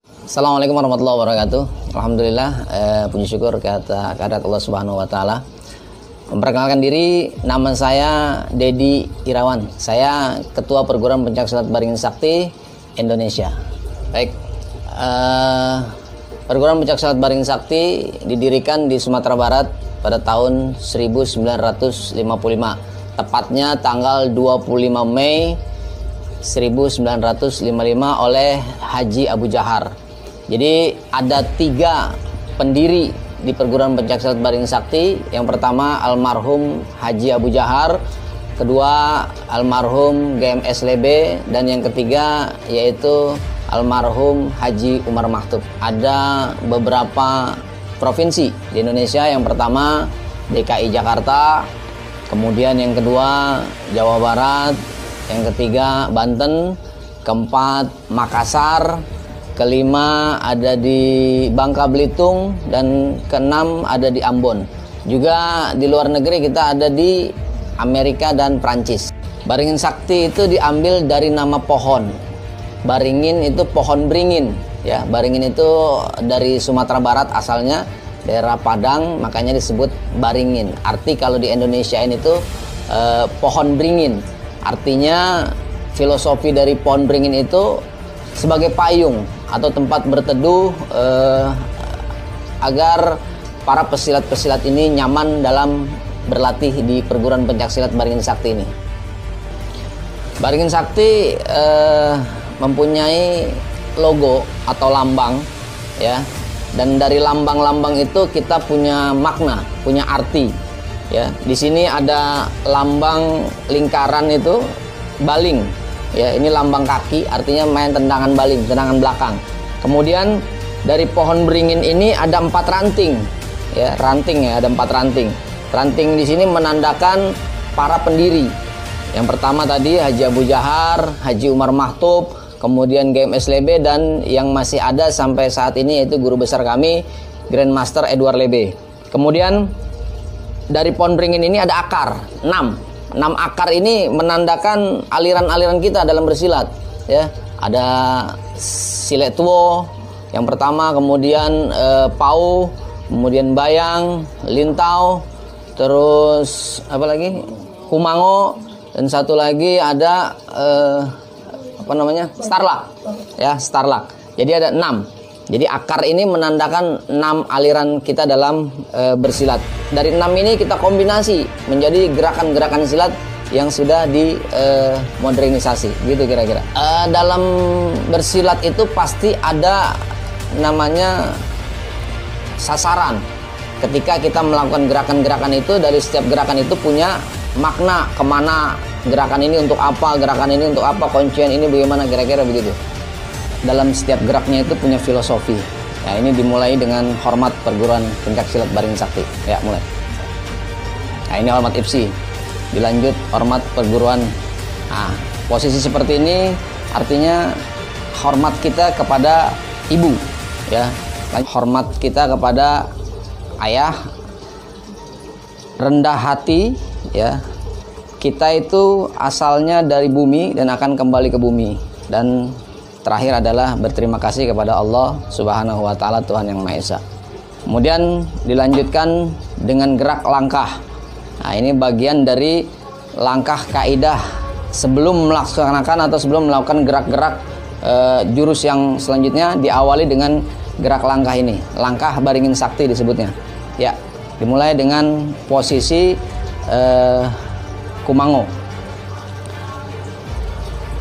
Assalamualaikum warahmatullahi wabarakatuh. Alhamdulillah, puji syukur kehadirat Allah Subhanahu wa taala. Memperkenalkan diri, nama saya Dedi Irawan. Saya Ketua Perguruan Pencaksilat Baringin Sakti Indonesia. Baik, Perguruan Pencaksilat Baringin Sakti didirikan di Sumatera Barat pada tahun 1955. Tepatnya tanggal 25 Mei 1955 oleh Haji Abu Jahar. Jadi ada 3 pendiri di Perguruan Pencaksilat Baringin Sakti. Yang pertama almarhum Haji Abu Jahar, kedua almarhum GMS Lebe, dan yang ketiga yaitu almarhum Haji Umar Maktub. Ada beberapa provinsi di Indonesia. Yang pertama DKI Jakarta, kemudian yang kedua Jawa Barat, yang ketiga Banten, keempat Makassar, kelima ada di Bangka Belitung, dan keenam ada di Ambon. Juga di luar negeri kita ada di Amerika dan Prancis. Baringin Sakti itu diambil dari nama pohon. Baringin itu pohon beringin, ya. Baringin itu dari Sumatera Barat asalnya, daerah Padang, makanya disebut Baringin. Arti kalau di Indonesia ini tuh pohon beringin. Artinya filosofi dari pohon beringin itu sebagai payung atau tempat berteduh agar para pesilat-pesilat ini nyaman dalam berlatih di Perguruan Pencaksilat Baringin Sakti ini. Baringin Sakti mempunyai logo atau lambang, ya. Dan dari lambang-lambang itu kita punya makna, punya arti, ya. Di sini ada lambang lingkaran itu baling. Ya, ini lambang kaki, artinya main tendangan baling, tendangan belakang. Kemudian dari pohon beringin ini ada 4 ranting, ya, ranting, ya, ada 4 ranting. Ranting di sini menandakan para pendiri. Yang pertama tadi Haji Abu Jahar, Haji Umar Maktub, kemudian GMS Lebe, dan yang masih ada sampai saat ini yaitu guru besar kami, Grandmaster Edward Lebe. Kemudian dari pohon beringin ini ada akar 6 akar. Ini menandakan aliran-aliran kita dalam bersilat, ya. Ada silet tuo yang pertama, kemudian pau, kemudian bayang, lintau, terus apa lagi, kumango, dan satu lagi ada starlak, ya, starlak. Jadi ada 6. Jadi akar ini menandakan 6 aliran kita dalam bersilat. Dari 6 ini kita kombinasi menjadi gerakan-gerakan silat yang sudah dimodernisasi, gitu kira-kira. Dalam bersilat itu pasti ada namanya sasaran. Ketika kita melakukan gerakan-gerakan itu, dari setiap gerakan itu punya makna, kemana gerakan ini untuk apa, gerakan ini untuk apa, kuncian ini bagaimana, kira-kira begitu. Dalam setiap geraknya itu punya filosofi. Ya, ini dimulai dengan hormat Perguruan Pencaksilat Baringin Sakti. Ya, mulai. Nah, ini hormat IPSI. Dilanjut hormat perguruan. Nah, posisi seperti ini artinya hormat kita kepada ibu, ya. Hormat kita kepada ayah. Rendah hati, ya. Kita itu asalnya dari bumi dan akan kembali ke bumi. Dan terakhir adalah berterima kasih kepada Allah Subhanahu wa taala, Tuhan yang Maha Esa. Kemudian dilanjutkan dengan gerak langkah. Nah, ini bagian dari langkah kaidah sebelum melaksanakan atau sebelum melakukan gerak-gerak jurus yang selanjutnya, diawali dengan gerak langkah ini. Langkah Baringin Sakti disebutnya. Ya, dimulai dengan posisi kumango.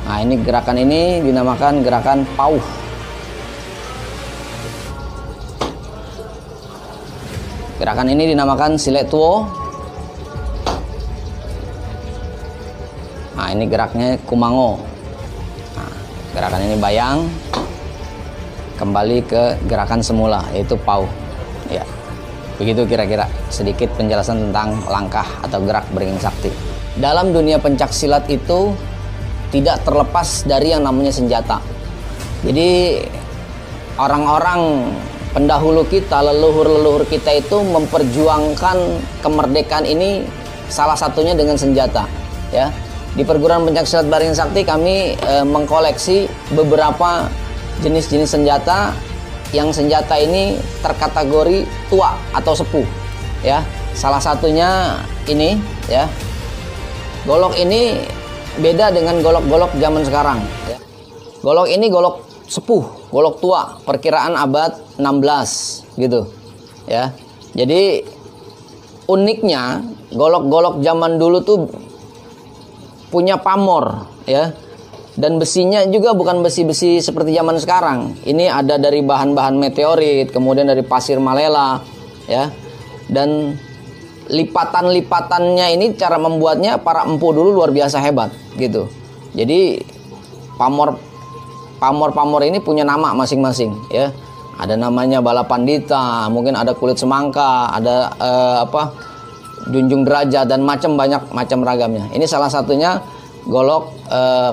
Nah, ini gerakan ini dinamakan gerakan pauh. Gerakan ini dinamakan silet tuo. Nah, ini geraknya kumango. Nah, gerakan ini bayang. Kembali ke gerakan semula, yaitu pauh. Ya, begitu kira-kira sedikit penjelasan tentang langkah atau gerak Baringin Sakti. Dalam dunia pencaksilat itu tidak terlepas dari yang namanya senjata. Jadi orang-orang pendahulu kita, leluhur-leluhur kita itu memperjuangkan kemerdekaan ini salah satunya dengan senjata, ya. Di Perguruan Pencaksilat Baringin Sakti kami mengkoleksi beberapa jenis-jenis senjata yang senjata ini terkategori tua atau sepuh ya. Salah satunya ini ya. Golok ini beda dengan golok-golok zaman sekarang ya. Golok ini golok sepuh, golok tua, perkiraan abad 16 gitu ya. Jadi uniknya golok-golok zaman dulu tuh punya pamor ya. Dan besinya juga bukan besi-besi seperti zaman sekarang. Ini ada dari bahan-bahan meteorit, kemudian dari pasir Malela, ya. Dan lipatan-lipatannya ini cara membuatnya para empu dulu luar biasa hebat, gitu. Jadi pamor ini punya nama masing-masing, ya. Ada namanya bala pandita, mungkin ada kulit semangka, ada junjung derajat dan banyak macam ragamnya. Ini salah satunya golok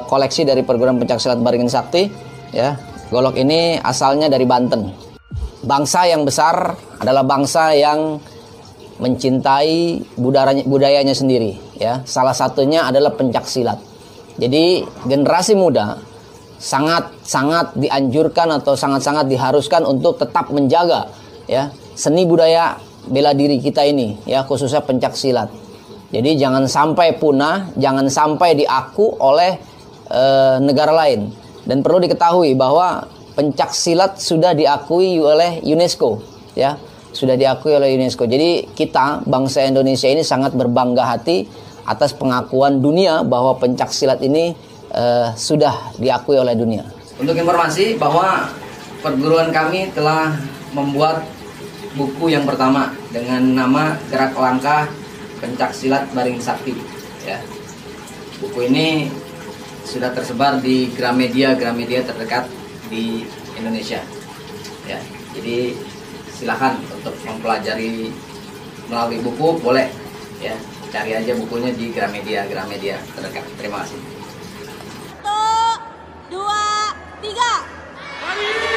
koleksi dari perguruan pencaksilat Baringin Sakti ya. Golok ini asalnya dari Banten. Bangsa yang besar adalah bangsa yang mencintai budayanya sendiri ya. Salah satunya adalah pencaksilat. Jadi generasi muda sangat dianjurkan atau sangat diharuskan untuk tetap menjaga ya seni budaya bela diri kita ini ya, khususnya pencaksilat. Jadi jangan sampai punah, jangan sampai diaku oleh negara lain. Dan perlu diketahui bahwa pencaksilat sudah diakui oleh UNESCO, ya, sudah diakui oleh UNESCO. Jadi kita bangsa Indonesia ini sangat berbangga hati atas pengakuan dunia bahwa pencaksilat ini sudah diakui oleh dunia. Untuk informasi bahwa perguruan kami telah membuat buku yang pertama dengan nama Gerak Langkah Pencaksilat Baringin Sakti ya. Buku ini sudah tersebar di Gramedia terdekat di Indonesia ya. Jadi silakan untuk mempelajari melalui buku, boleh ya, cari aja bukunya di Gramedia terdekat. Terima kasih. 1, 2, 3.